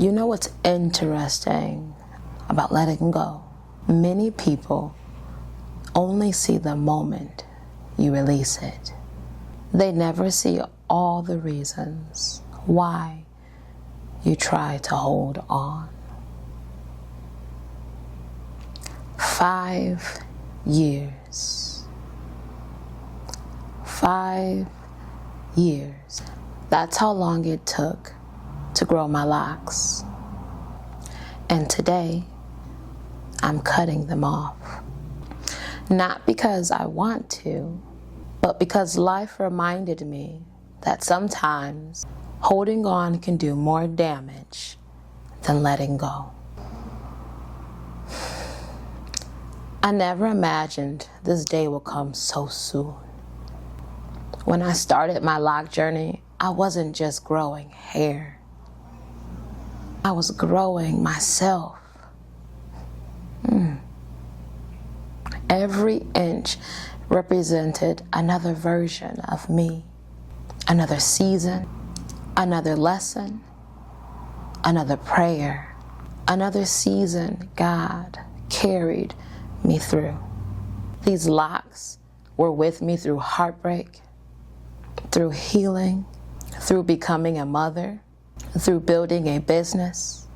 You know what's interesting about letting go? Many people only see the moment you release it. They never see all the reasons why you try to hold on. 5 years. 5 years. That's how long it took to grow my locks. And today, I'm cutting them off. Not because I want to, but because life reminded me that sometimes holding on can do more damage than letting go. I never imagined this day would come so soon. When I started my lock journey, I wasn't just growing hair. I was growing myself. Every inch represented another version of me, another season, another lesson, another prayer, another season God carried me through. These locks were with me through heartbreak, through healing, through becoming a mother, through building a business,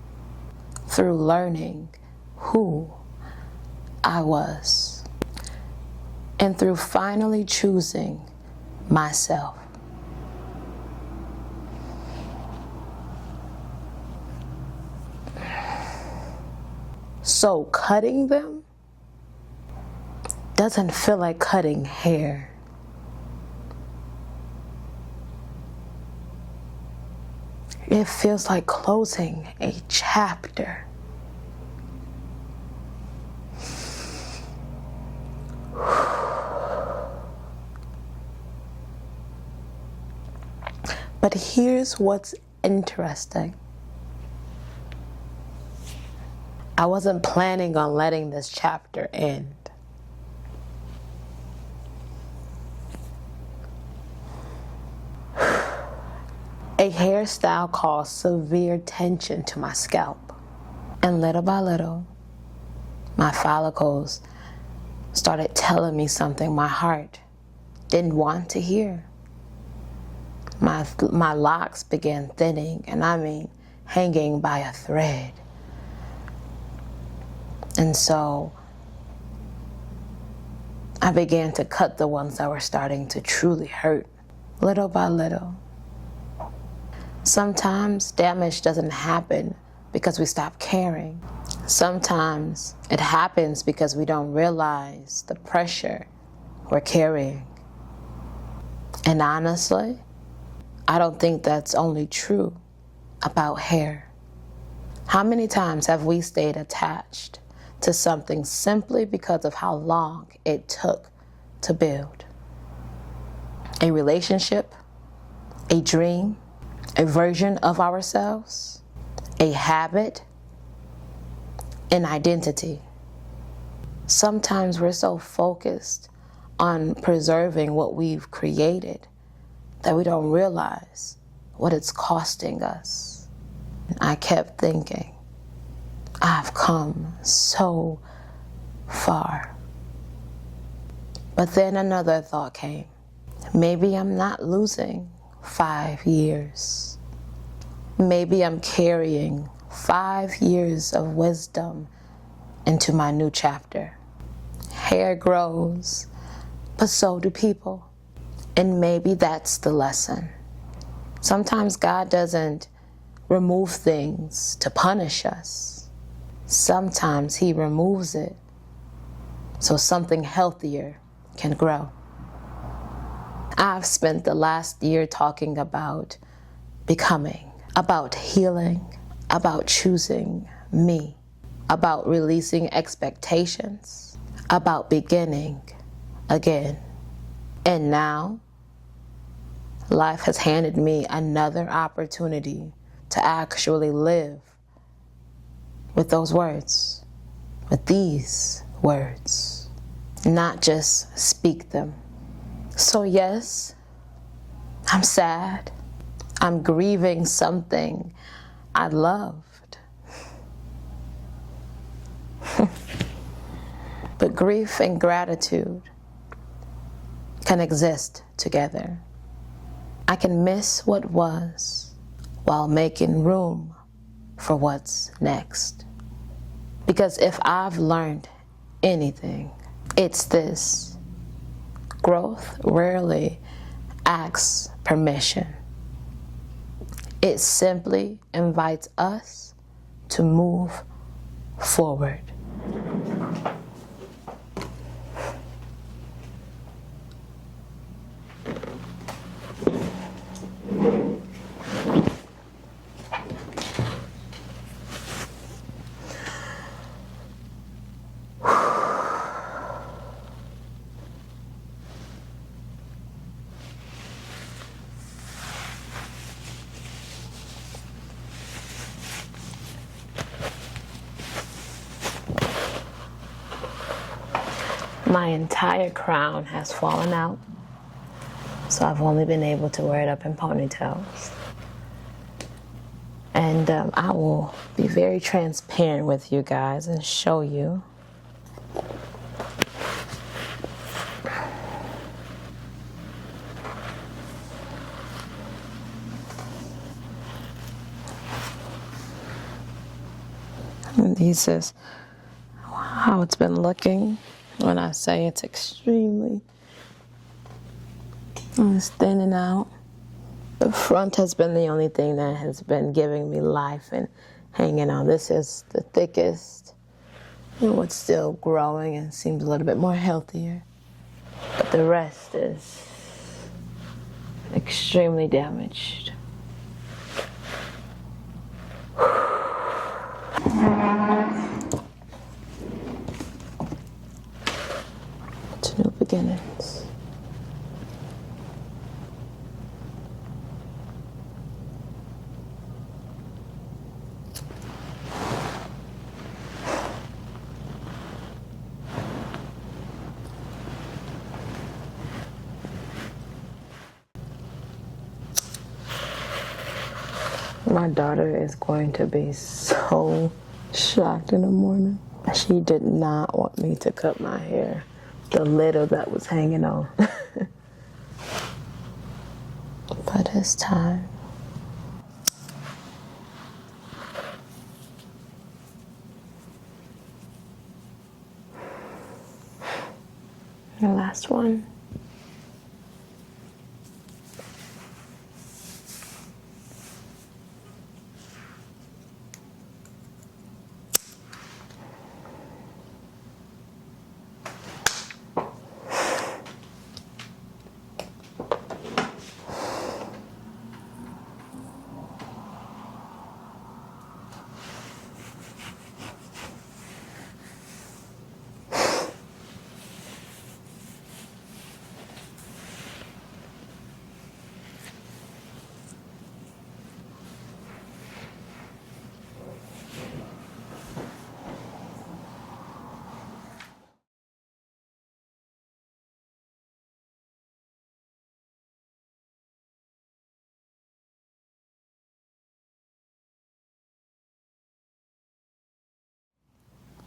through learning who I was, and through finally choosing myself. So cutting them doesn't feel like cutting hair. It feels like closing a chapter. But here's what's interesting. I wasn't planning on letting this chapter end. A hairstyle caused severe tension to my scalp. And little by little, my follicles started telling me something my heart didn't want to hear. My locks began thinning, and I mean hanging by a thread. And so I began to cut the ones that were starting to truly hurt, little by little. Sometimes damage doesn't happen because we stop caring. Sometimes it happens because we don't realize the pressure we're carrying. And honestly, I don't think that's only true about hair. How many times have we stayed attached to something simply because of how long it took to build? A relationship, a dream, a version of ourselves, a habit, an identity. Sometimes we're so focused on preserving what we've created that we don't realize what it's costing us. I kept thinking, I've come so far. But then another thought came. Maybe I'm not losing 5 years. Maybe I'm carrying 5 years of wisdom into my new chapter. Hair grows, but so do people. And maybe that's the lesson. Sometimes God doesn't remove things to punish us. Sometimes He removes it so something healthier can grow. I've spent the last year talking about becoming, about healing, about choosing me, about releasing expectations, about beginning again. And now, life has handed me another opportunity to actually live with those words, with these words, not just speak them. So yes, I'm sad. I'm grieving something I love. But grief and gratitude can exist together. I can miss what was while making room for what's next. Because if I've learned anything, it's this: growth rarely asks permission. It simply invites us to move forward. My entire crown has fallen out, so I've only been able to wear it up in ponytails. And I will be very transparent with you guys and show you. And this is how it's been looking. When I say it's extremely, it's thinning out. The front has been the only thing that has been giving me life and hanging on. This is the thickest, and what's still growing and seems a little bit more healthier. But the rest is extremely damaged. To new beginnings. My daughter is going to be so shocked in the morning. She did not want me to cut my hair. The little that was hanging on. But it's time. The last one.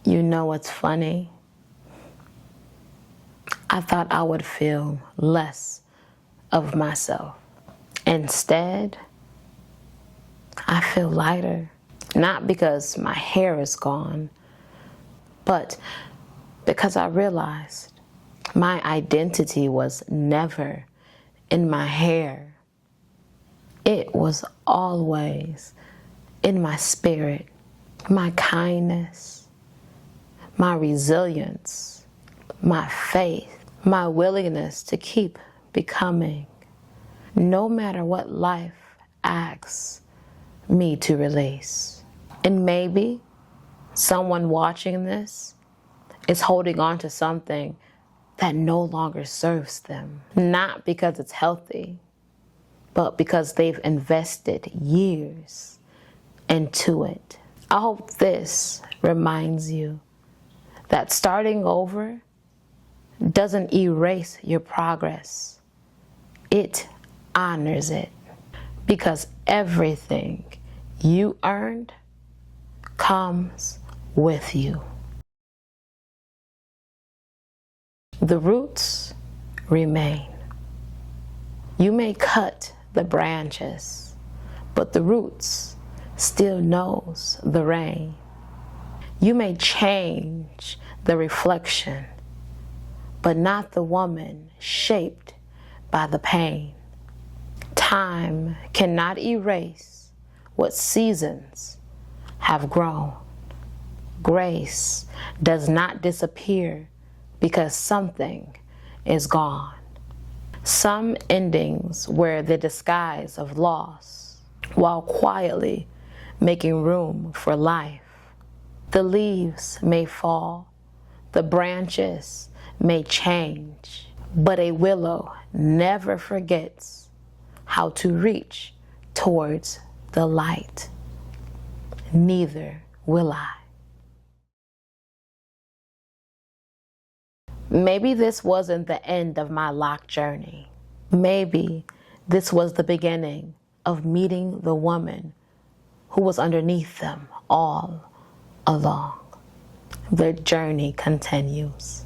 You know what's funny? I thought I would feel less of myself. Instead, I feel lighter. Not because my hair is gone, but because I realized my identity was never in my hair. It was always in my spirit, my kindness, my resilience, my faith, my willingness to keep becoming, no matter what life asks me to release. And maybe someone watching this is holding on to something that no longer serves them, not because it's healthy, but because they've invested years into it. I hope this reminds you that starting over doesn't erase your progress. It honors it, because everything you earned comes with you. the roots remain. You may cut the branches, but the roots still knows the rain. You may change the reflection, but not the woman shaped by the pain. Time cannot erase what seasons have grown. Grace does not disappear because something is gone. Some endings wear the disguise of loss while quietly making room for life. The leaves may fall, the branches may change, but a willow never forgets how to reach towards the light. Neither will I. Maybe this wasn't the end of my loc journey. Maybe this was the beginning of meeting the woman who was underneath them all along. The journey continues.